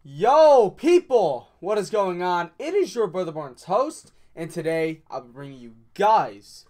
Yo, people! What is going on? It is your brother Barnes host, and today I'll be bringing you guys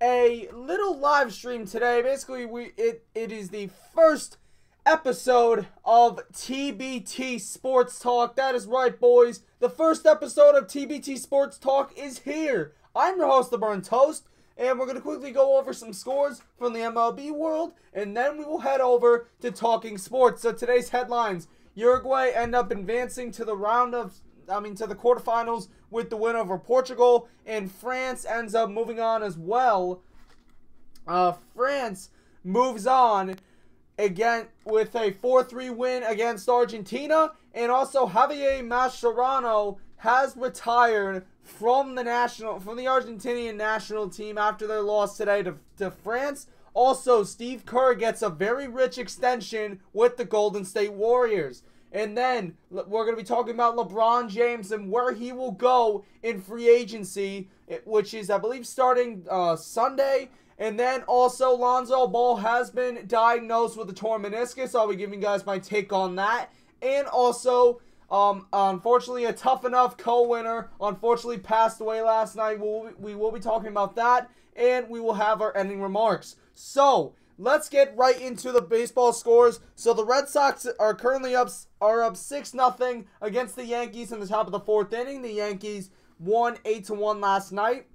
a little live stream today. Basically, it is the first episode of TBT Sports Talk. That is right, boys. The first episode of TBT Sports Talk is here. I'm your host, the Barnes host, and we're going to quickly go over some scores from the MLB world, and then we will head over to talking sports. So today's headlines: Uruguay end up advancing to the to the quarterfinals with the win over Portugal, and France ends up moving on as well. France moves on again with a 4-3 win against Argentina, and also Javier Mascherano has retired from the Argentinian national team after their loss today to France. Also, Steve Kerr gets a very rich extension with the Golden State Warriors. And then we're going to be talking about LeBron James and where he will go in free agency, which is, I believe, starting Sunday. And then also Lonzo Ball has been diagnosed with a torn meniscus. I'll be giving you guys my take on that. And also, unfortunately, a Tough Enough co-winner unfortunately passed away last night. We will be talking about that, and we will have our ending remarks. So let's get right into the baseball scores. So the Red Sox are currently up 6-0 against the Yankees in the top of the fourth inning. The Yankees won 8-1 last night,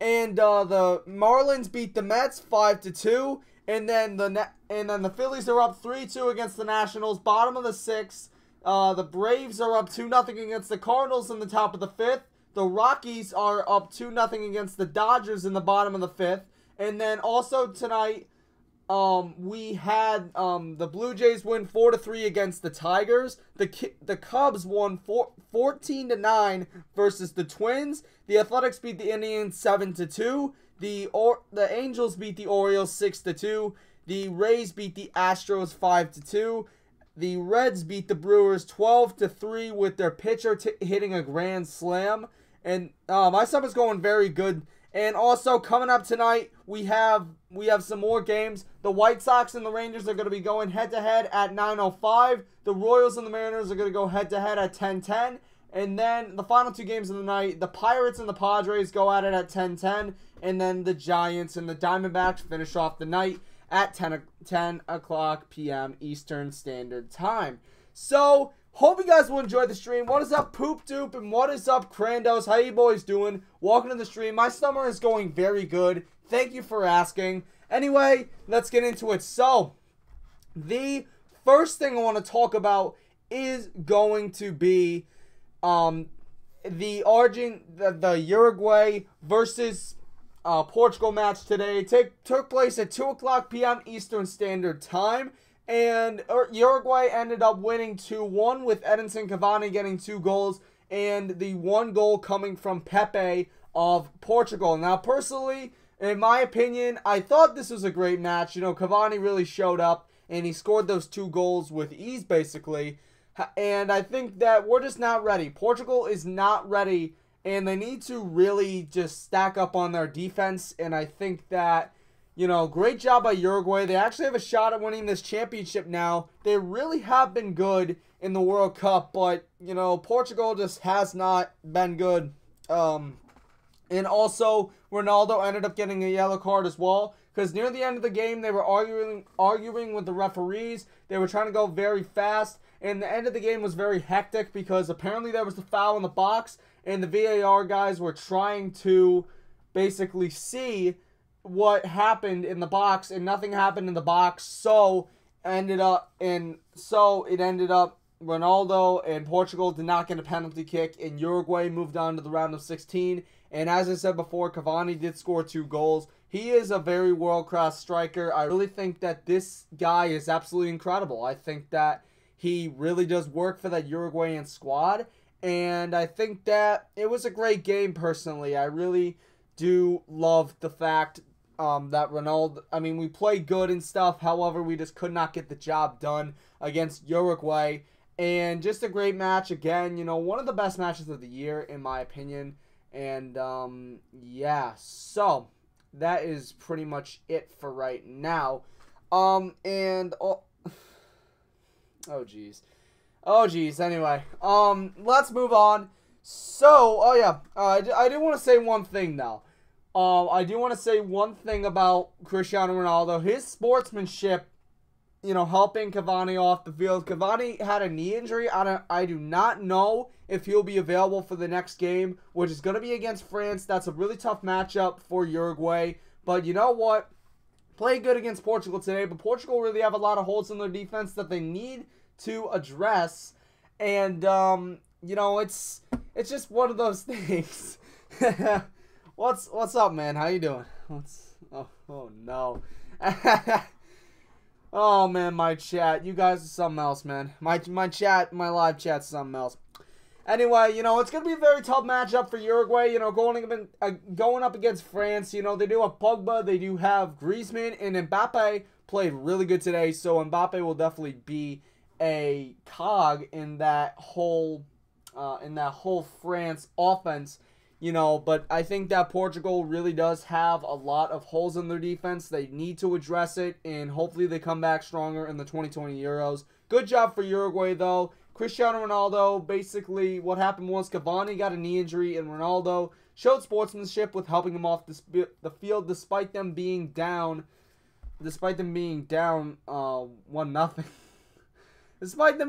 and the Marlins beat the Mets 5-2. And then the Phillies are up 3-2 against the Nationals, bottom of the sixth. The Braves are up 2-0 against the Cardinals in the top of the fifth. The Rockies are up 2-0 against the Dodgers in the bottom of the fifth. And then also tonight, we had the Blue Jays win 4-3 against the Tigers. The Cubs won 14-9 versus the Twins. The Athletics beat the Indians 7-2. The Angels beat the Orioles 6-2. The Rays beat the Astros 5-2. The Reds beat the Brewers 12-3 with their pitcher hitting a grand slam. And my stuff is going very good. And also coming up tonight, we have some more games. The White Sox and the Rangers are going to be going head-to-head at 9:05. The Royals and the Mariners are going to go head-to-head at 10:10. And then the final two games of the night, the Pirates and the Padres go at it at 10:10. And then the Giants and the Diamondbacks finish off the night at 10 o'clock p.m. Eastern Standard Time. So hope you guys will enjoy the stream. What is up, Poop Doop, and what is up, Crandos? How you boys doing? Welcome to the stream. My summer is going very good. Thank you for asking. Anyway, let's get into it. So, the first thing I want to talk about is going to be the Uruguay versus Portugal match today. It took place at 2 o'clock p.m. Eastern Standard Time. And Uruguay ended up winning 2-1 with Edinson Cavani getting 2 goals and the 1 goal coming from Pepe of Portugal. Now, personally, in my opinion, I thought this was a great match. You know, Cavani really showed up and he scored those 2 goals with ease, basically. And I think that we're just not ready. Portugal is not ready, and they need to really just stack up on their defense. And I think that, you know, great job by Uruguay. They actually have a shot at winning this championship now. They really have been good in the World Cup, but, you know, Portugal just has not been good. And also, Ronaldo ended up getting a yellow card as well, because near the end of the game, they were arguing with the referees. They were trying to go very fast, and the end of the game was very hectic because apparently there was a foul in the box, and the VAR guys were trying to basically see what happened in the box, and nothing happened in the box. So it ended up Ronaldo and Portugal did not get a penalty kick, and Uruguay moved on to the round of 16. And as I said before, Cavani did score 2 goals. He is a very world-class striker. I really think that this guy is absolutely incredible. I think that he really does work for that Uruguayan squad, and I think that it was a great game personally. I really do love the fact that Ronaldo, we played good and stuff. However, we just could not get the job done against Uruguay. And just a great match again. You know, one of the best matches of the year, in my opinion. And, yeah. So, that is pretty much it for right now. Oh, geez. Oh, geez. Anyway, let's move on. So, oh yeah, I do want to say one thing now. I do want to say one thing about Cristiano Ronaldo. His sportsmanship, helping Cavani off the field. Cavani had a knee injury. I do not know if he'll be available for the next game, which is going to be against France. That's a really tough matchup for Uruguay. But you know what? Played good against Portugal today, but Portugal really have a lot of holes in their defense that they need to address. And, it's just one of those things. What's up, man? How you doing? Oh no. Oh man, my chat. You guys are something else, man. My live chat's something else. Anyway, it's gonna be a very tough matchup for Uruguay. Going up against France. They do have Pogba, they do have Griezmann, and Mbappe played really good today. So Mbappe will definitely be a cog in that whole France offense. But I think that Portugal really does have a lot of holes in their defense. They need to address it, and hopefully they come back stronger in the 2020 Euros. Good job for Uruguay, though. Cristiano Ronaldo, basically what happened was Cavani got a knee injury, and Ronaldo showed sportsmanship with helping him off the field despite them being down 1-0. Despite them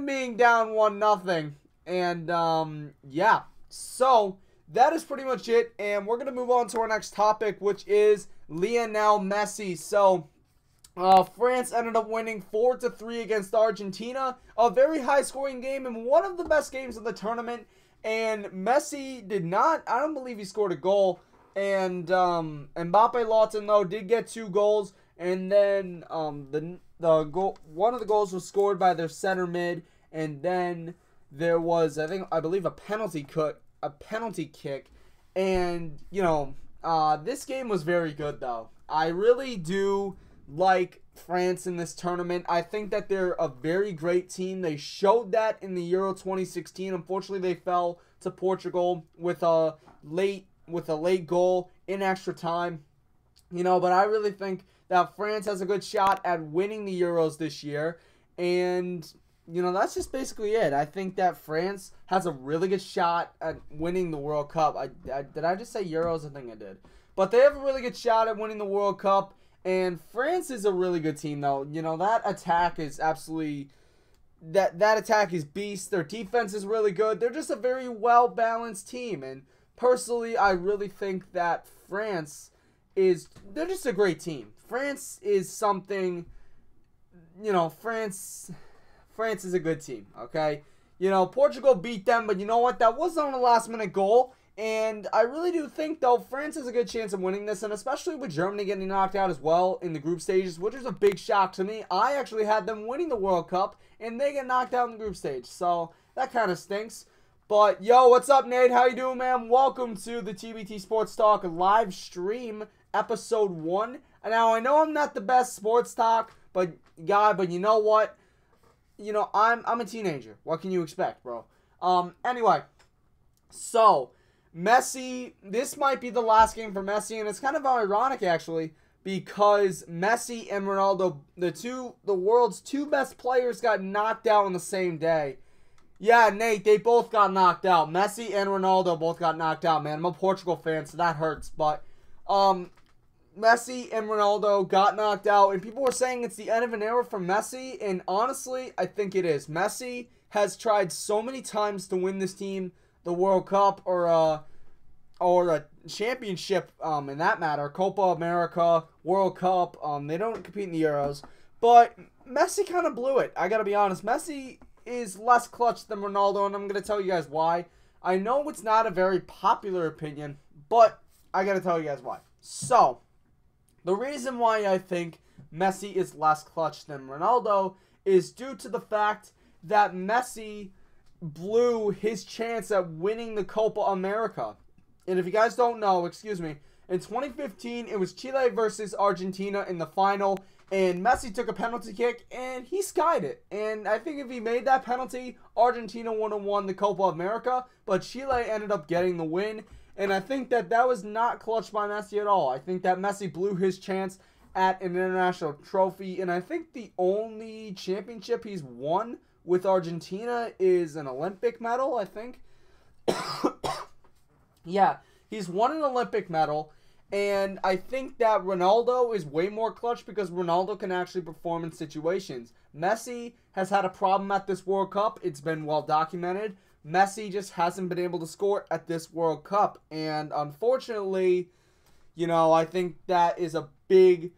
being down 1-0. And, yeah. So, that is pretty much it. And we're going to move on to our next topic, which is Lionel Messi. So, France ended up winning 4-3 against Argentina. A very high-scoring game and one of the best games of the tournament. And Messi I don't believe he scored a goal. And Mbappe Lawton, though, did get 2 goals. And then one of the goals was scored by their center mid. And then there was, I believe, a penalty kick. And, this game was very good, though. I really do like France in this tournament. I think that they're a very great team. They showed that in the Euro 2016. Unfortunately, they fell to Portugal with a late goal in extra time. But I really think that France has a good shot at winning the Euros this year. And, that's just basically it. I think that France has a really good shot at winning the World Cup. Did I just say Euros? I think I did. But they have a really good shot at winning the World Cup. And France is a really good team, though. That attack is absolutely... That attack is beast. Their defense is really good. They're just a very well-balanced team. And personally, I really think that France is... They're just a great team. France is something... France is a good team, okay? Portugal beat them, but you know what? That wasn't on a last-minute goal. And I really do think, though, France has a good chance of winning this, and especially with Germany getting knocked out as well in the group stages, which is a big shock to me. I actually had them winning the World Cup, and they get knocked out in the group stage, so that kind of stinks. But, yo, what's up, Nate? How you doing, man? Welcome to the TBT Sports Talk live stream, episode 1. Now, I know I'm not the best sports talk guy, but you know what? I'm a teenager. What can you expect, bro? Anyway, so... Messi, this might be the last game for Messi, and it's kind of ironic, actually, because Messi and Ronaldo, the world's 2 best players, got knocked out on the same day. Yeah, Nate, they both got knocked out. Messi and Ronaldo both got knocked out, man. I'm a Portugal fan, so that hurts, but Messi and Ronaldo got knocked out, and people were saying it's the end of an era for Messi, and honestly, I think it is. Messi has tried so many times to win this team the World Cup or a championship in that matter, Copa America, World Cup. They don't compete in the Euros, but Messi kind of blew it. I gotta be honest. Messi is less clutch than Ronaldo, and I'm gonna tell you guys why. I know it's not a very popular opinion, but I gotta tell you guys why. So, the reason why I think Messi is less clutch than Ronaldo is due to the fact that Messi blew his chance at winning the Copa America. And if you guys don't know, in 2015, it was Chile versus Argentina in the final, and Messi took a penalty kick, and he skied it. And I think if he made that penalty, Argentina would have won the Copa America, but Chile ended up getting the win, and I think that was not clutch by Messi at all. I think that Messi blew his chance at an international trophy, and I think the only championship he's won with Argentina is an Olympic medal, I think. Yeah, he's won an Olympic medal, and I think that Ronaldo is way more clutch because Ronaldo can actually perform in situations. Messi has had a problem at this World Cup. It's been well documented. Messi just hasn't been able to score at this World Cup, and unfortunately, I think that is a big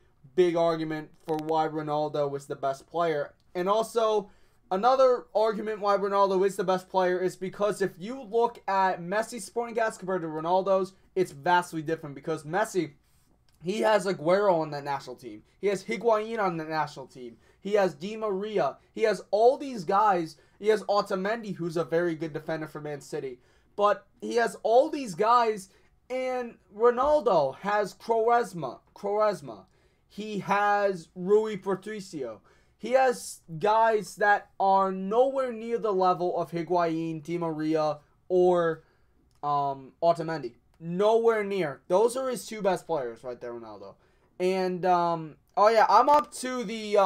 argument for why Ronaldo is the best player. And also, another argument why Ronaldo is the best player is because if you look at Messi's supporting cast compared to Ronaldo's, it's vastly different because Messi, he has Aguero on that national team. He has Higuain on the national team. He has Di Maria. He has all these guys. He has Otamendi, who's a very good defender for Man City. But he has all these guys, and Ronaldo has Quaresma. He has Rui Patricio. He has guys that are nowhere near the level of Higuain, Di Maria, or Otamendi. Nowhere near. Those are his two best players right there, Ronaldo. And, oh yeah, I'm up to the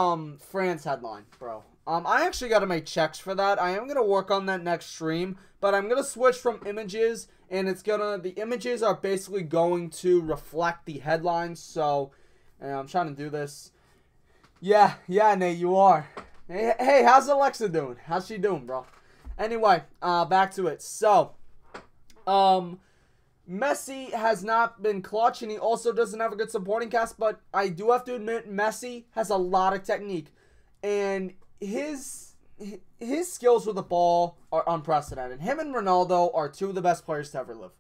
France headline, bro. I actually got to make checks for that. I am going to work on that next stream, but I'm going to switch from images, and the images are basically going to reflect the headlines, so I'm trying to do this. Yeah, Nate, you are. Hey, how's Alexa doing? How's she doing, bro? Anyway, back to it. So, Messi has not been clutch, and he also doesn't have a good supporting cast, but I do have to admit, Messi has a lot of technique, and his skills with the ball are unprecedented. Him and Ronaldo are two of the best players to ever live.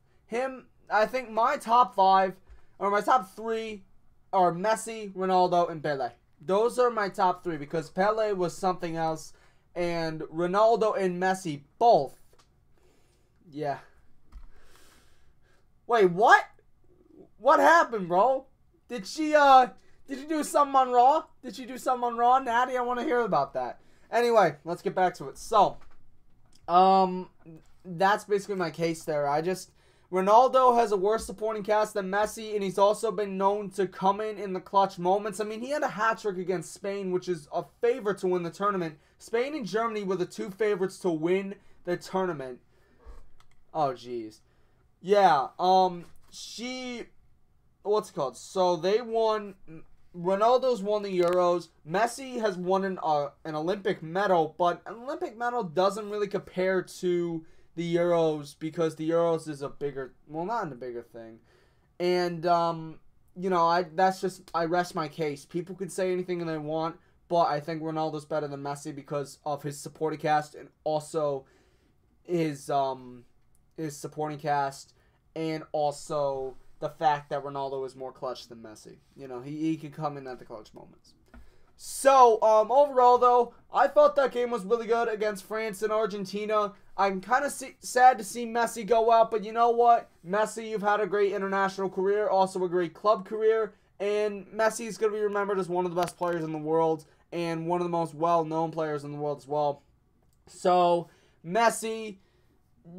I think my top 5, or my top 3, are Messi, Ronaldo, and Pele. Those are my top 3 because Pele was something else, and Ronaldo and Messi both. Yeah. Wait, what? What happened, bro? Did you do something on Raw? Did you do something on Raw, Natty? I want to hear about that. Anyway, let's get back to it. So, that's basically my case there. Ronaldo has a worse supporting cast than Messi, and he's also been known to come in the clutch moments. I mean, he had a hat-trick against Spain, which is a favorite to win the tournament. Spain and Germany were the 2 favorites to win the tournament. Oh, jeez. Yeah, what's it called? So, they won. Ronaldo's won the Euros. Messi has won an Olympic medal, but an Olympic medal doesn't really compare to the Euros because the Euros is a bigger, well, not a bigger thing. And, I rest my case. People could say anything they want, but I think Ronaldo's better than Messi because of his supporting cast and also his supporting cast and also the fact that Ronaldo is more clutch than Messi. He can come in at the clutch moments. So, overall, though, I felt that game was really good against France and Argentina. I'm kind of sad to see Messi go out, but you know what? Messi, you've had a great international career, also a great club career, and Messi is going to be remembered as one of the best players in the world and one of the most well-known players in the world as well. So, Messi,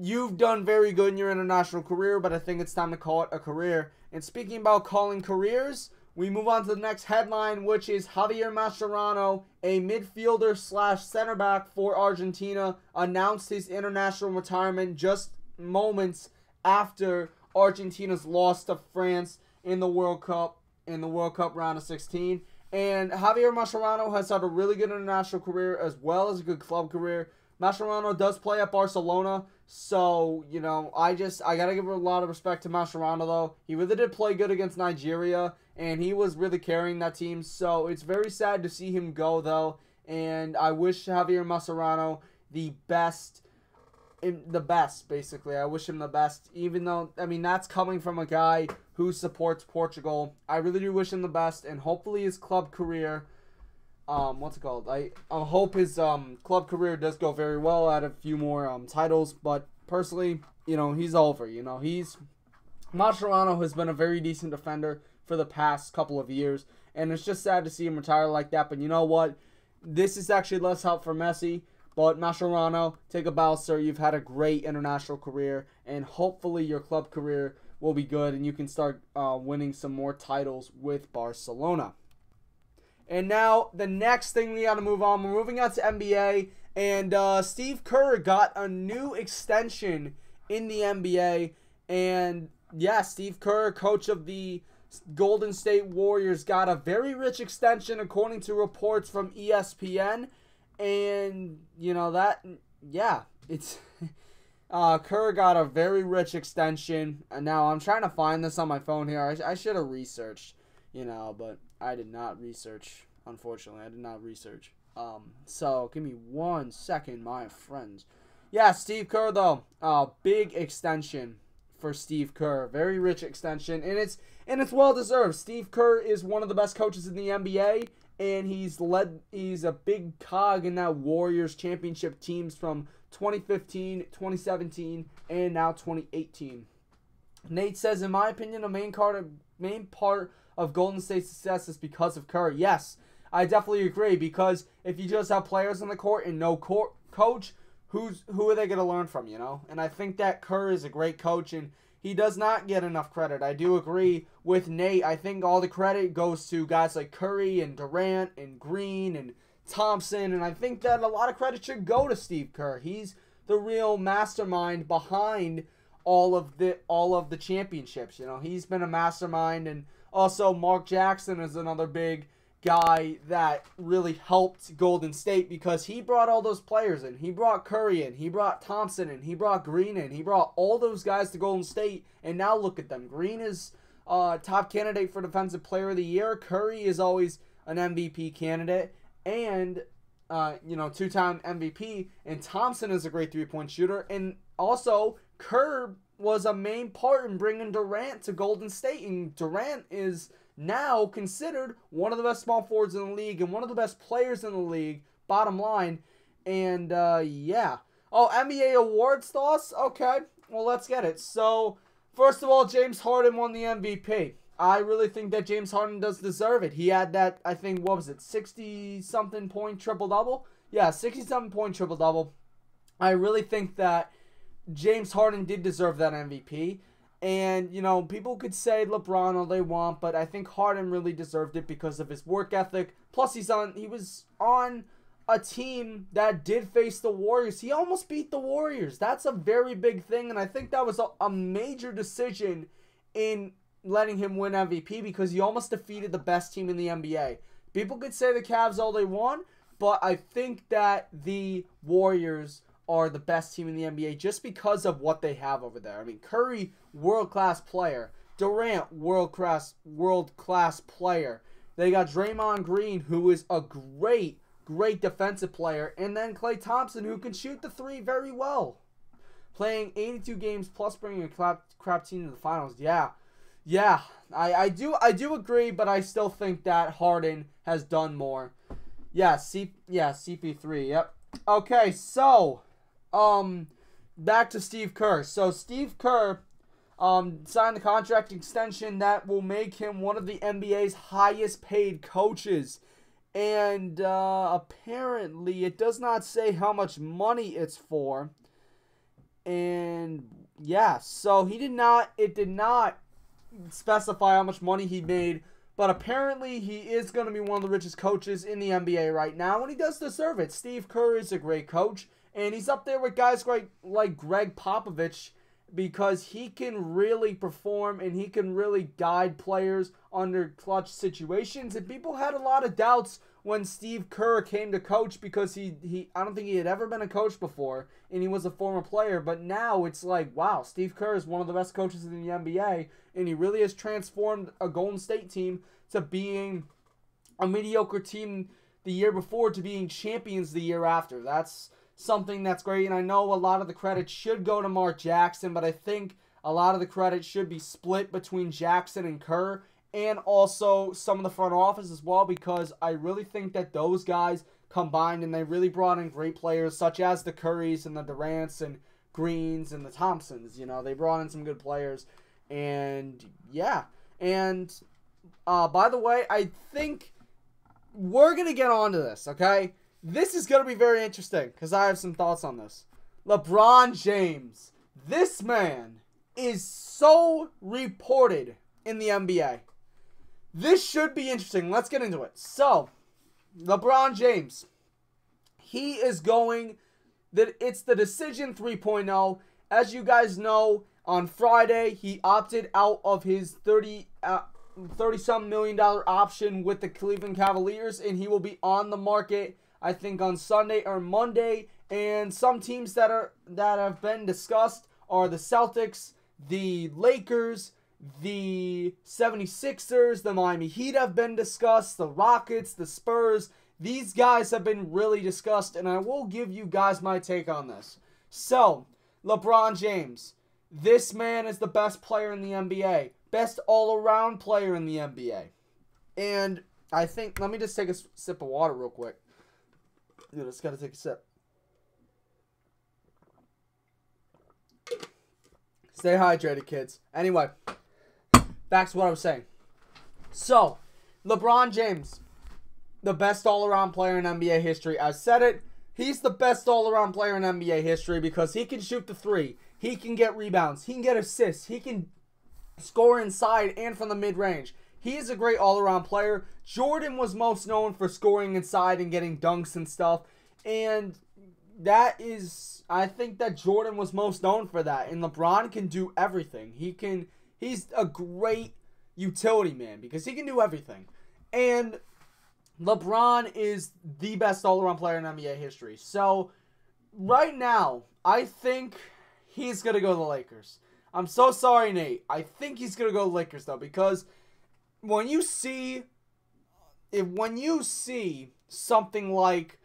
you've done very good in your international career, but I think it's time to call it a career. And speaking about calling careers, we move on to the next headline, which is Javier Mascherano, a midfielder / center back for Argentina, announced his international retirement just moments after Argentina's loss to France in the World Cup round of 16. And Javier Mascherano has had a really good international career as well as a good club career. Mascherano does play at Barcelona, so, I got to give a lot of respect to Mascherano, though. He really did play good against Nigeria, and he was really carrying that team, so it's very sad to see him go, though, and I wish Javier Mascherano the best, basically. I wish him the best, even though, that's coming from a guy who supports Portugal. I really do wish him the best, and hopefully his club career, I hope his club career does go very well, add a few more titles, but personally, he's over. Mascherano has been a very decent defender for the past couple of years, and it's just sad to see him retire like that, but you know what? This is actually less help for Messi, but Mascherano, take a bow, sir. You've had a great international career, and hopefully your club career will be good, and you can start winning some more titles with Barcelona. And now, the next thing we got to move on, we're moving on to NBA. And Steve Kerr got a new extension in the NBA. And yeah, Steve Kerr, coach of the Golden State Warriors, got a very rich extension according to reports from ESPN. And, you know, it's Kerr got a very rich extension. And now I'm trying to find this on my phone here. I should have researched, you know, but I did not research. Unfortunately, I did not research. So give me 1 second, my friends. Yeah, Steve Kerr though, big extension for Steve Kerr, very rich extension, and it's well deserved. Steve Kerr is one of the best coaches in the NBA, and he's a big cog in that Warriors championship teams from 2015, 2017, and now 2018. Nate says, in my opinion, a main part of Golden State's success is because of Kerr. Yes, I definitely agree, because if you just have players on the court and no coach, who are they going to learn from, you know? And I think that Kerr is a great coach, and he does not get enough credit. I do agree with Nate. I think all the credit goes to guys like Curry and Durant and Green and Thompson, and I think that a lot of credit should go to Steve Kerr. He's the real mastermind behind all of the championships. You know, he's been a mastermind, and also Mark Jackson is another big guy that really helped Golden State, because he brought all those players in. He brought Curry in, he brought Thompson in, he brought Green in, he brought all those guys to Golden State, and now look at them. Green is top candidate for Defensive Player of the Year. Curry is always an MVP candidate, and you know, 2-time MVP, and Thompson is a great three-point shooter, and also Kerr was a main part in bringing Durant to Golden State, and Durant is now considered one of the best small forwards in the league and one of the best players in the league, bottom line. And yeah. Oh, NBA awards thoughts? Okay, well, let's get it. So, first of all, James Harden won the MVP. I really think that James Harden does deserve it. He had that, I think, what was it, 60-something point triple-double? Yeah, 60-something point triple-double. I really think that James Harden did deserve that MVP. And, you know, people could say LeBron all they want, but I think Harden really deserved it because of his work ethic. Plus, he was on a team that did face the Warriors. He almost beat the Warriors. That's a very big thing, and I think that was a major decision in letting him win MVP, because he almost defeated the best team in the NBA. People could say the Cavs all they want, but I think that the Warriors are the best team in the NBA just because of what they have over there. I mean, Curry, world-class player. Durant, world-class player. They got Draymond Green, who is a great defensive player. And then Klay Thompson, who can shoot the three very well. Playing 82 games plus bringing a crap team to the finals. Yeah. I do agree, but I still think that Harden has done more. Yeah, CP3, yep. Okay, so back to Steve Kerr. So Steve Kerr signed the contract extension that will make him one of the NBA's highest paid coaches. And apparently it does not say how much money it's for. And yeah, so it did not specify how much money he made, but apparently he is going to be one of the richest coaches in the NBA right now, and he does deserve it. Steve Kerr is a great coach, and he's up there with guys like Greg Popovich, because he can really perform and he can really guide players under clutch situations. And people had a lot of doubts when Steve Kerr came to coach, because I don't think he had ever been a coach before, and he was a former player. But now it's like, wow, Steve Kerr is one of the best coaches in the NBA, and he really has transformed a Golden State team to being a mediocre team the year before to being champions the year after. That's something that's great, and I know a lot of the credit should go to Mark Jackson, but I think a lot of the credit should be split between Jackson and Kerr, and also some of the front office as well, because I really think that those guys combined, and they really brought in great players such as the Currys and the Durants and Greens and the Thompsons. You know, they brought in some good players, and yeah. And by the way, I think we're going to get onto this, okay? This is going to be very interesting because I have some thoughts on this. LeBron James. This man is so reported in the NBA. This should be interesting. Let's get into it. So, LeBron James. He is going, it's the Decision 3.0. As you guys know, on Friday, he opted out of his $30-some million option with the Cleveland Cavaliers, and he will be on the market, I think, on Sunday or Monday. And some teams that have been discussed are the Celtics, the Lakers, the 76ers, the Miami Heat have been discussed, the Rockets, the Spurs. These guys have been really discussed, and I will give you guys my take on this. So, LeBron James. This man is the best player in the NBA. Best all-around player in the NBA. And I think, let me just take a sip of water real quick. Dude, I just gotta take a sip. Stay hydrated, kids. Anyway, back to what I was saying. So, LeBron James, the best all-around player in NBA history. I said it. He's the best all-around player in NBA history because he can shoot the three. He can get rebounds. He can get assists. He can score inside and from the mid-range. He is a great all-around player. Jordan was most known for scoring inside and getting dunks and stuff. And that is, I think that Jordan was most known for that. And LeBron can do everything. He's a great utility man because he can do everything. And LeBron is the best all-around player in NBA history. So, right now, I think he's going to go to the Lakers. I'm so sorry, Nate. I think he's going to go to the Lakers, though, because when you see something like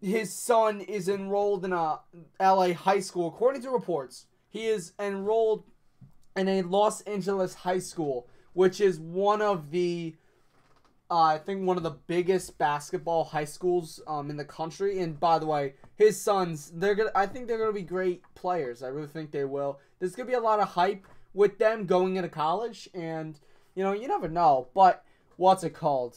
his son is enrolled in a LA high school, according to reports, he is enrolled in a Los Angeles high school, which is one of the I think one of the biggest basketball high schools in the country. And by the way, his sons, I think they're gonna be great players. I really think they will. There's gonna be a lot of hype with them going into college, and you never know. But what's it called?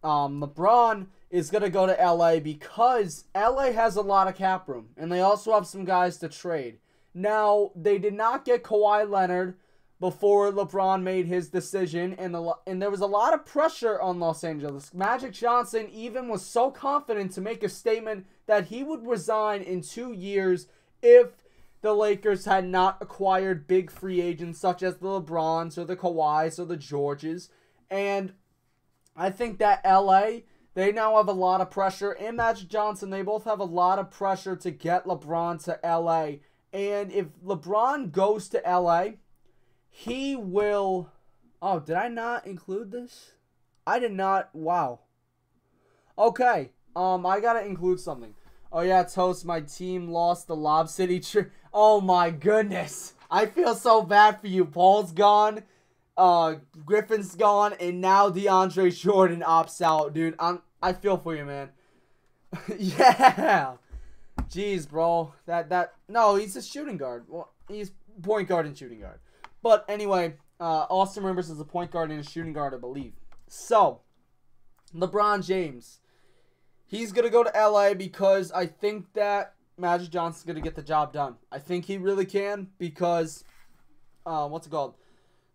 LeBron is gonna go to LA because LA has a lot of cap room, and they also have some guys to trade. Now, they did not get Kawhi Leonard before LeBron made his decision, and there was a lot of pressure on Los Angeles. Magic Johnson even was so confident to make a statement that he would resign in 2 years if the Lakers had not acquired big free agents such as the LeBrons or the Kawhis or the Georges. And I think that LA, they now have a lot of pressure, and Magic Johnson, they both have a lot of pressure to get LeBron to LA. And if LeBron goes to LA, he will... Oh, did I not include this? I did not. Wow. Okay. I gotta include something. Oh yeah, Toast, my team lost the Lob City trip. Oh my goodness. I feel so bad for you. Paul's gone. Griffin's gone. And now DeAndre Jordan opts out. Dude, I feel for you, man. Yeah. Jeez, bro. No, he's a shooting guard. Well, he's point guard and shooting guard. But anyway, Austin Rivers is a point guard and a shooting guard, I believe. So, LeBron James. He's going to go to LA because I think that Magic Johnson's going to get the job done. I think he really can because, what's it called?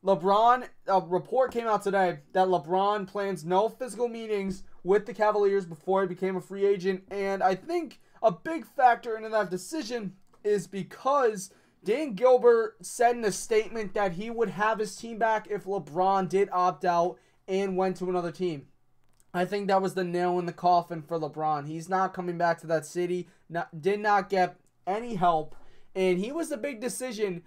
LeBron, a report came out today that LeBron plans no physical meetings with the Cavaliers before he became a free agent. And I think a big factor in that decision is because Dan Gilbert said in a statement that he would have his team back if LeBron did opt out and went to another team. I think that was the nail in the coffin for LeBron. He's not coming back to that city. Did not get any help, and he was a big decision.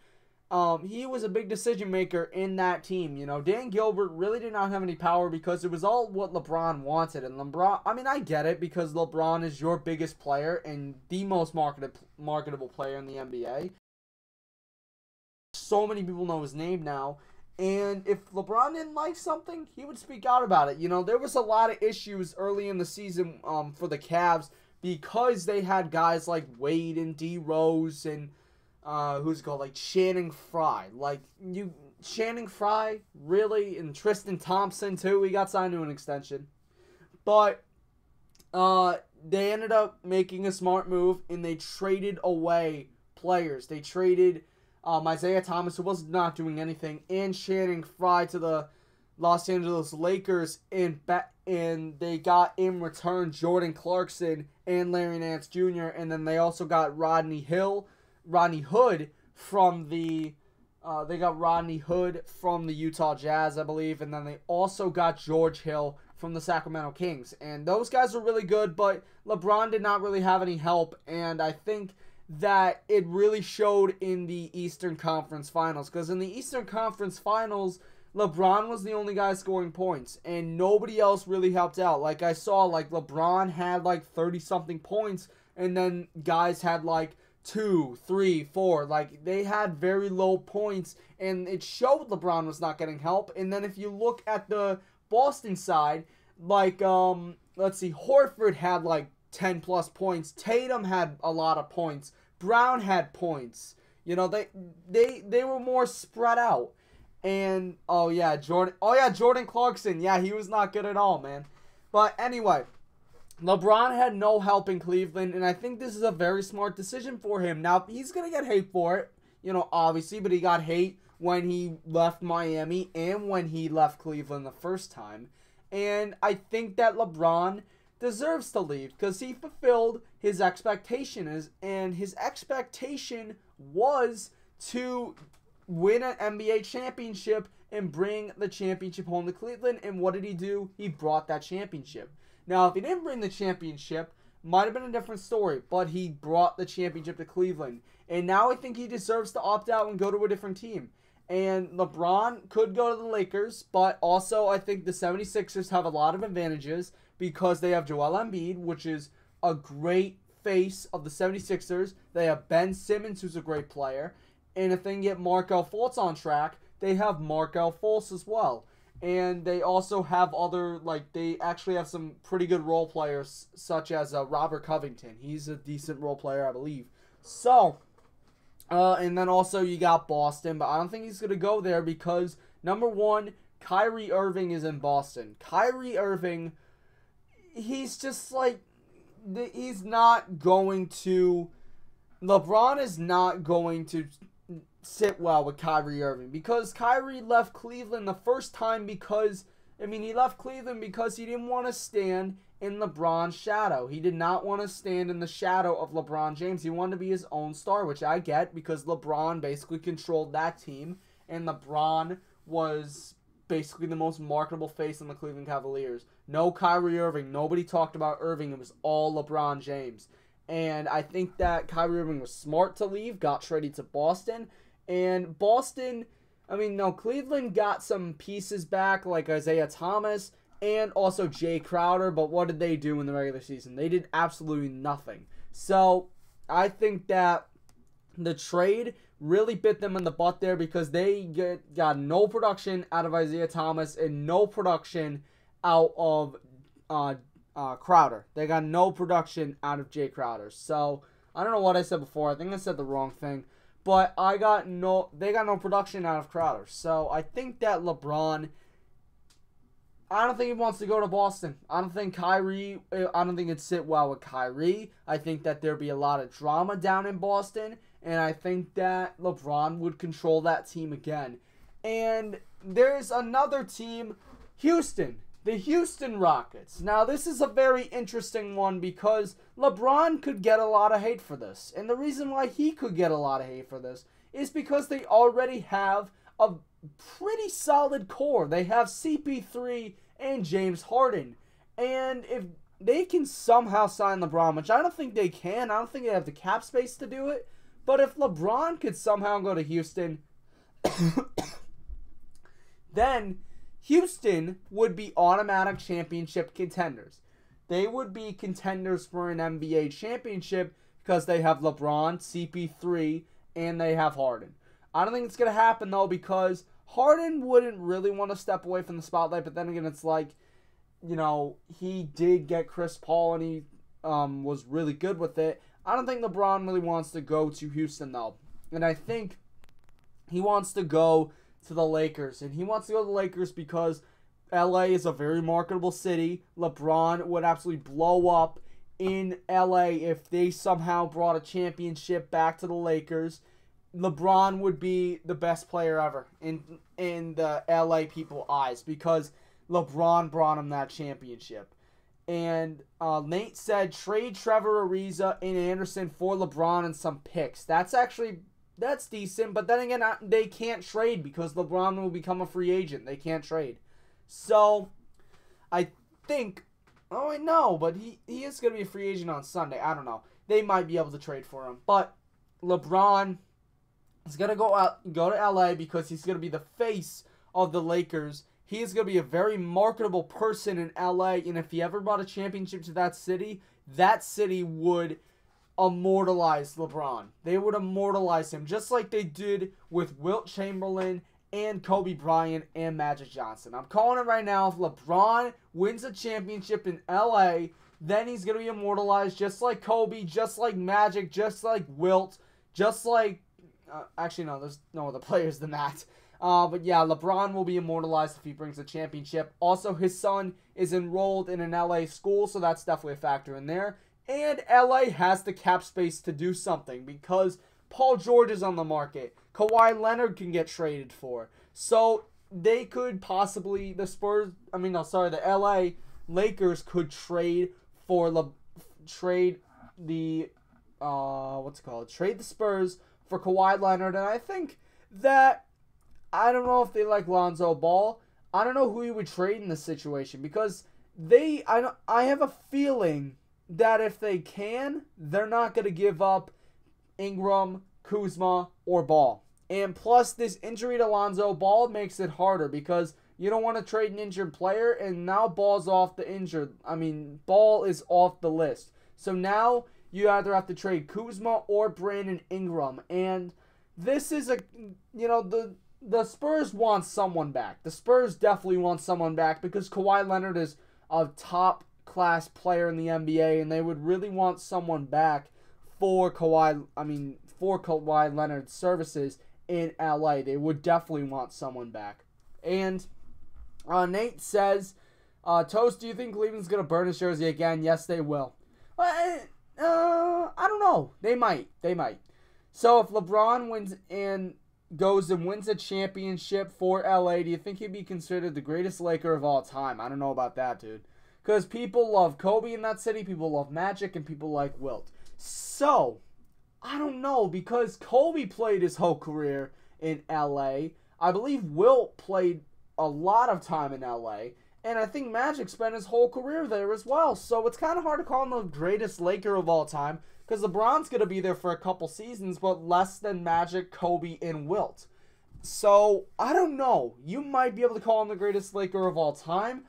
He was a big decision maker in that team. Dan Gilbert really did not have any power because it was all what LeBron wanted. And LeBron, I mean, I get it because LeBron is your biggest player and the most marketable player in the NBA. So many people know his name now. And if LeBron didn't like something, he would speak out about it. There was a lot of issues early in the season for the Cavs because they had guys like Wade and D Rose and who's it called, like Channing Frye. Channing Frye, really? And Tristan Thompson, too. He got signed to an extension. But they ended up making a smart move, and they traded away players. They traded Isaiah Thomas, who was not doing anything, and Channing Frye to the Los Angeles Lakers, and they got in return Jordan Clarkson and Larry Nance Jr., and then they also got Rodney Hood from the Utah Jazz, I believe, and then they also got George Hill from the Sacramento Kings. And those guys were really good, but LeBron did not really have any help, and I think that it really showed in the Eastern Conference Finals, because in the Eastern Conference Finals, LeBron was the only guy scoring points, and nobody else really helped out. Like, I saw, like, LeBron had, like, 30-something points, and then guys had, like, 2, 3, 4. Like, they had very low points, and it showed LeBron was not getting help. And then if you look at the Boston side, like, let's see, Horford had, like, 10-plus points. Tatum had a lot of points. Brown had points. You know, they were more spread out. And, Jordan Clarkson. Yeah, he was not good at all, man. But anyway, LeBron had no help in Cleveland, and I think this is a very smart decision for him. Now, he's going to get hate for it, you know, obviously, but he got hate when he left Miami and when he left Cleveland the first time. And I think that LeBron deserves to leave because he fulfilled his expectations, and his expectation was to win an NBA championship and bring the championship home to Cleveland. And what did he do? He brought that championship. Now, if he didn't bring the championship, might have been a different story, but he brought the championship to Cleveland. And now I think he deserves to opt out and go to a different team. And LeBron could go to the Lakers, but also I think the 76ers have a lot of advantages because they have Joel Embiid, which is a great face of the 76ers. They have Ben Simmons, who's a great player. And if they can get Markelle Fultz on track, they have Markelle Fultz as well. And they also have other, like, they actually have some pretty good role players, such as Robert Covington. He's a decent role player, I believe. So, and then also you got Boston, but I don't think he's going to go there because, number one, Kyrie Irving is in Boston. Kyrie Irving, he's just like, he's not going to, LeBron is not going to sit well with Kyrie Irving because Kyrie left Cleveland the first time because, he left Cleveland because he didn't want to stand in LeBron's shadow. He did not want to stand in the shadow of LeBron James. He wanted to be his own star, which I get because LeBron basically controlled that team, and LeBron was basically the most marketable face in the Cleveland Cavaliers. No Kyrie Irving. Nobody talked about Irving. It was all LeBron James. And I think that Kyrie Irving was smart to leave, got traded to Boston. And Boston, Cleveland got some pieces back like Isaiah Thomas and also Jay Crowder, but what did they do in the regular season? They did absolutely nothing. So I think that the trade really bit them in the butt there because they got no production out of Isaiah Thomas and no production out of Crowder. They got no production out of Jay Crowder. So I don't know what I said before. I think I said the wrong thing. But they got no production out of Crowder. So I think that LeBron, I don't think he wants to go to Boston. I don't think it'd sit well with Kyrie. I think that there'd be a lot of drama down in Boston. And I think that LeBron would control that team again. And there's another team, Houston. The Houston Rockets. Now, this is a very interesting one because LeBron could get a lot of hate for this. And the reason why he could get a lot of hate for this is because they already have a pretty solid core. They have CP3 and James Harden. And if they can somehow sign LeBron, which I don't think they can. I don't think they have the cap space to do it. But if LeBron could somehow go to Houston, then Houston would be automatic championship contenders. They would be contenders for an NBA championship because they have LeBron, CP3, and they have Harden. I don't think it's going to happen, though, because Harden wouldn't really want to step away from the spotlight, but then again, it's like, he did get Chris Paul, and he was really good with it. I don't think LeBron really wants to go to Houston, though. And I think he wants to go to the Lakers. And he wants to go to the Lakers because LA is a very marketable city. LeBron would absolutely blow up in LA if they somehow brought a championship back to the Lakers. LeBron would be the best player ever in the LA people eyes because LeBron brought him that championship. And Nate said trade Trevor Ariza and Anderson for LeBron and some picks. That's decent, but then again, they can't trade because LeBron will become a free agent. They can't trade. So, I think, oh, I know, but he is going to be a free agent on Sunday. I don't know. They might be able to trade for him. But LeBron is going to go to LA because he's going to be the face of the Lakers. He is going to be a very marketable person in LA, and if he ever brought a championship to that city would immortalize LeBron. They would immortalize him, just like they did with Wilt Chamberlain and Kobe Bryant and Magic Johnson. I'm calling it right now. If LeBron wins a championship in LA, then he's going to be immortalized just like Kobe, just like Magic, just like Wilt, just like... actually, no, there's no other players than that. But yeah, LeBron will be immortalized if he brings a championship. Also, his son is enrolled in an LA school, so that's definitely a factor in there. And LA has the cap space to do something because Paul George is on the market. Kawhi Leonard can get traded for. So they could possibly, the LA Lakers could trade the Spurs for Kawhi Leonard. And I think that, I don't know if they like Lonzo Ball. I don't know who he would trade in this situation because I have a feeling that if they can, they're not going to give up Ingram, Kuzma, or Ball. And plus, this injury to Lonzo Ball makes it harder because you don't want to trade an injured player, and now Ball is off the list. So now you either have to trade Kuzma or Brandon Ingram. And this is the Spurs want someone back. The Spurs definitely want someone back because Kawhi Leonard is a top-class player in the NBA, and they would really want someone back for Kawhi Leonard's services in LA. They would definitely want someone back. And Nate says, Toast, do you think Cleveland's going to burn his jersey again? Yes, they will. I don't know. They might. So if LeBron goes and wins a championship for LA, do you think he'd be considered the greatest Laker of all time? I don't know about that, dude. Because people love Kobe in that city, people love Magic, and people like Wilt. So, I don't know, because Kobe played his whole career in LA. I believe Wilt played a lot of time in LA. And I think Magic spent his whole career there as well. So it's kind of hard to call him the greatest Laker of all time, because LeBron's going to be there for a couple seasons, but less than Magic, Kobe, and Wilt. So, I don't know. You might be able to call him the greatest Laker of all time,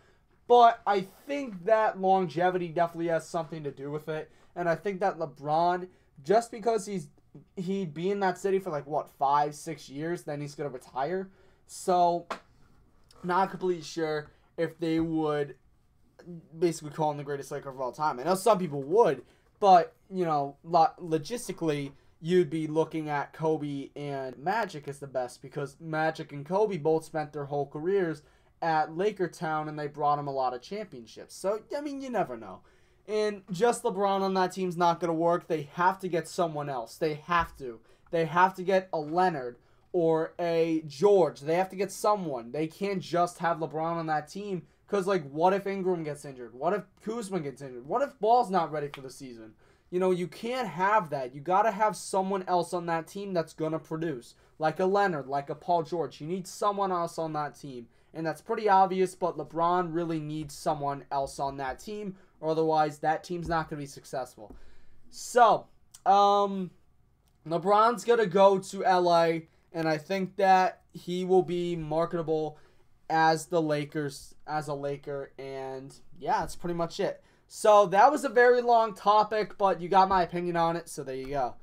but I think that longevity definitely has something to do with it. And I think that LeBron, just because he'd be in that city for 5-6 years, then he's going to retire. So, not completely sure if they would basically call him the greatest Laker of all time. I know some people would, but, logistically, you'd be looking at Kobe and Magic as the best because Magic and Kobe both spent their whole careers at Laker Town and they brought him a lot of championships. So, you never know. And just LeBron on that team's not going to work. They have to get someone else. They have to. They have to get a Leonard or a George. They have to get someone. They can't just have LeBron on that team because, what if Ingram gets injured? What if Kuzma gets injured? What if Ball's not ready for the season? You can't have that. You got to have someone else on that team that's going to produce. Like a Leonard, like a Paul George. You need someone else on that team. And that's pretty obvious, but LeBron really needs someone else on that team, or otherwise that team's not going to be successful. So, LeBron's going to go to LA, and I think that he will be marketable as a Laker, and yeah, that's pretty much it. So, that was a very long topic, but you got my opinion on it, so there you go.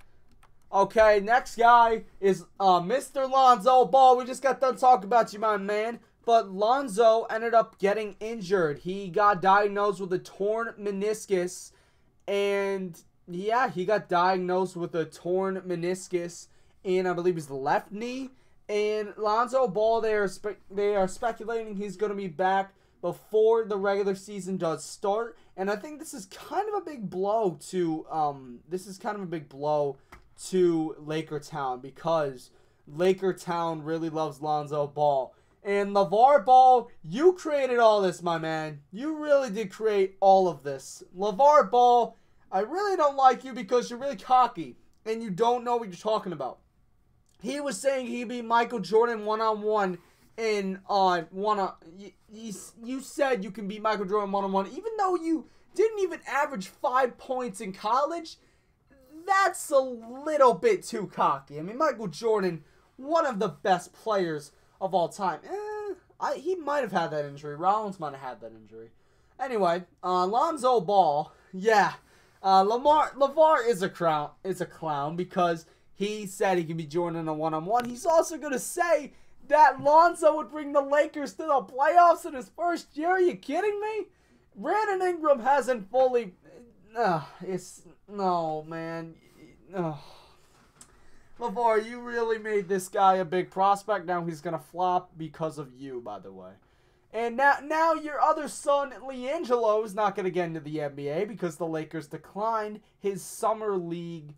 Okay, next guy is Mr. Lonzo Ball. We just got done talking about you, my man. But Lonzo ended up getting injured. He got diagnosed with a torn meniscus. And, yeah, he got diagnosed with a torn meniscus in, I believe, his left knee. And Lonzo Ball, they are speculating he's going to be back before the regular season does start. And I think this is kind of a big blow to Laker Town because Laker Town really loves Lonzo Ball. And LeVar Ball, you created all this, my man. You really did create all of this. LeVar Ball, I really don't like you because you're really cocky and you don't know what you're talking about. He was saying he'd be Michael Jordan one-on-one in you said you can beat Michael Jordan one-on-one even though you didn't even average 5 points in college. That's a little bit too cocky. I mean, Michael Jordan, one of the best players of all time. He might have had that injury. Rollins might have had that injury. Anyway, Lonzo Ball, yeah. LeVar is a clown because he said he can be Jordan in a one-on-one. He's also going to say that Lonzo would bring the Lakers to the playoffs in his first year. Are you kidding me? Brandon Ingram hasn't fully... No, man. LeVar, you really made this guy a big prospect. Now he's going to flop because of you, by the way. And now your other son, LiAngelo, is not going to get into the NBA because the Lakers declined his summer league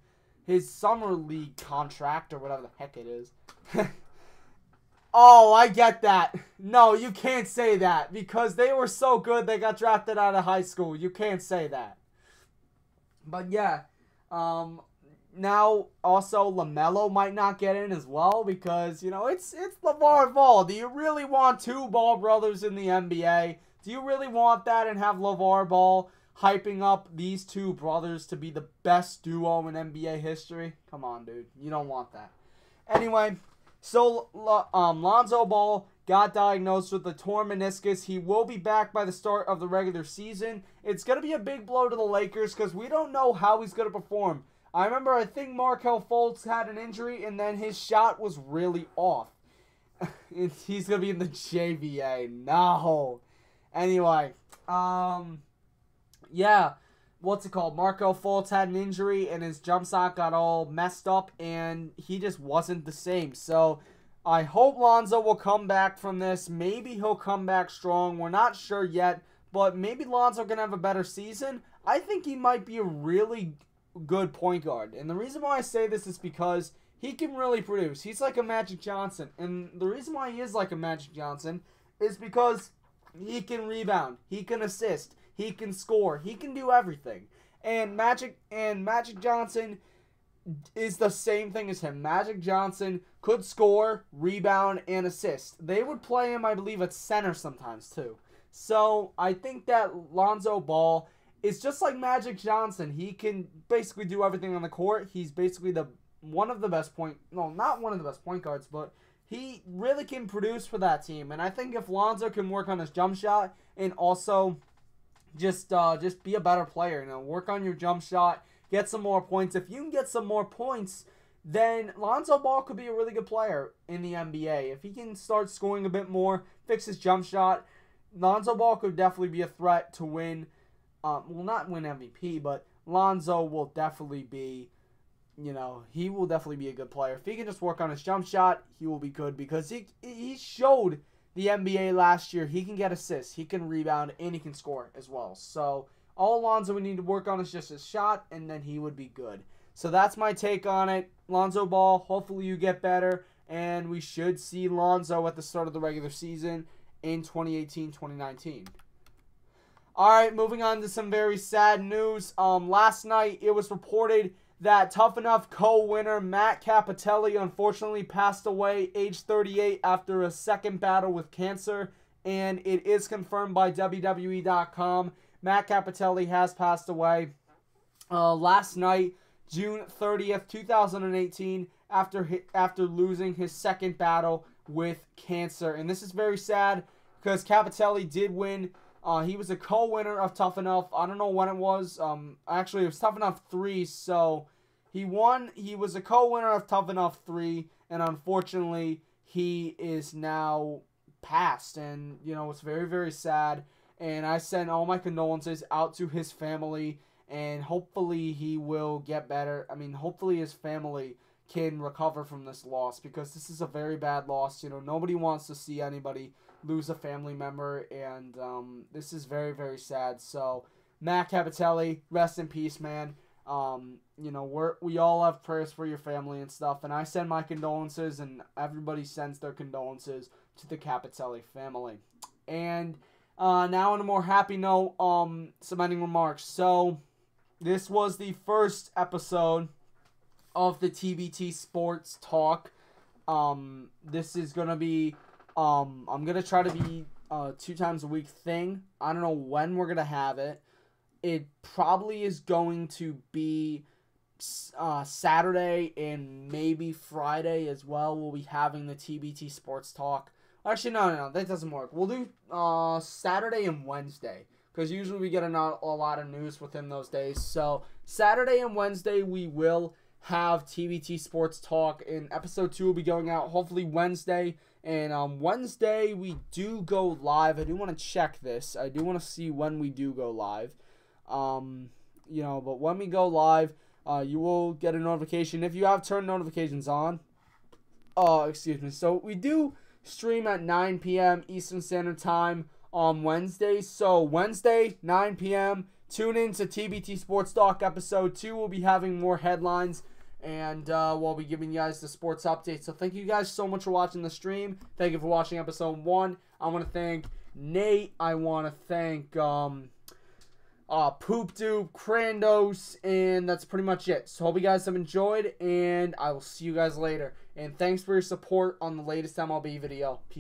contract or whatever the heck it is. Oh, I get that. No, you can't say that because they were so good they got drafted out of high school. You can't say that. But yeah, now also LaMelo might not get in as well because, you know, it's LeVar Ball. Do you really want 2 Ball brothers in the NBA? Do you really want that and have LeVar Ball hyping up these 2 brothers to be the best duo in NBA history? Come on, dude. You don't want that. Anyway, so Lonzo Ball got diagnosed with a torn meniscus. He will be back by the start of the regular season. It's going to be a big blow to the Lakers because we don't know how he's going to perform. I think Markelle Fultz had an injury and then his shot was really off. He's going to be in the JVA. No. Anyway, yeah, what's it called? Markelle Fultz had an injury and his jump shot got all messed up and he just wasn't the same. So I hope Lonzo will come back from this. Maybe he'll come back strong. We're not sure yet, but maybe Lonzo can have a better season. I think he might be a really good point guard. And the reason why I say this is because he can really produce. He's like a Magic Johnson. And the reason why he is like a Magic Johnson is because he can rebound. He can assist. He can score. He can do everything. And Magic Johnson is the same thing as him. Magic Johnson could score, rebound, and assist. They would play him, I believe, at center sometimes too. So I think that Lonzo Ball is just like Magic Johnson. He can basically do everything on the court. He's basically not one of the best point guards, but he really can produce for that team. And I think if Lonzo can work on his jump shot and also just be a better player, you know, work on your jump shot, get some more points. If you can get some more points, then Lonzo Ball could be a really good player in the NBA. If he can start scoring a bit more, fix his jump shot, Lonzo Ball could definitely be a threat to win. Well, not win MVP, but Lonzo will definitely be, you know, he will definitely be a good player. If he can just work on his jump shot, he will be good because he showed the NBA last year he can get assists, he can rebound, and he can score as well. So all Lonzo would need to work on is just his shot, and then he would be good. So that's my take on it. Lonzo Ball, hopefully you get better, and we should see Lonzo at the start of the regular season in 2018-2019. Alright, moving on to some very sad news. Last night, it was reported that Tough Enough co-winner Matt Cappotelli unfortunately passed away age 38 after a second battle with cancer, and it is confirmed by WWE.com. Matt Cappotelli has passed away last night, June 30th, 2018, after losing his second battle with cancer. And this is very sad because Cappotelli did win. He was a co-winner of Tough Enough. I don't know when it was. Actually, it was Tough Enough 3, so he won. He was a co-winner of Tough Enough 3, and unfortunately, he is now passed. And, you know, it's very, very sad. And I send all my condolences out to his family, and hopefully he will get better. I mean, hopefully his family can recover from this loss because this is a very bad loss. You know, nobody wants to see anybody lose a family member, and this is very, very sad. So, Matt Cappotelli, rest in peace, man. You know, we all have prayers for your family and stuff, and I send my condolences, and everybody sends their condolences to the Cappotelli family. And now on a more happy note, some ending remarks. So this was the first episode of the TBT Sports Talk. This is gonna be I'm gonna try to be 2 times a week thing. I don't know when we're gonna have it. It probably is going to be Saturday and maybe Friday as well. We'll be having the TBT Sports Talk. Actually, no, that doesn't work. We'll do Saturday and Wednesday, because usually we get a lot of news within those days. So Saturday and Wednesday we will have TBT Sports Talk, and episode 2 will be going out hopefully Wednesday. And on Wednesday we do go live. I do want to check this. I do want to see when we do go live. You know, but when we go live, you will get a notification if you have turned notifications on. Excuse me. So we do stream at 9 p.m. Eastern Standard Time on Wednesdays. So Wednesday, 9 p.m., tune in to TBT Sports Talk episode 2. We'll be having more headlines, and we'll be giving you guys the sports update. So thank you guys so much for watching the stream. Thank you for watching episode 1. I want to thank Nate. I want to thank Poop Doop, Crandos, and that's pretty much it. So hope you guys have enjoyed, and I will see you guys later. And thanks for your support on the latest MLB video. Peace out.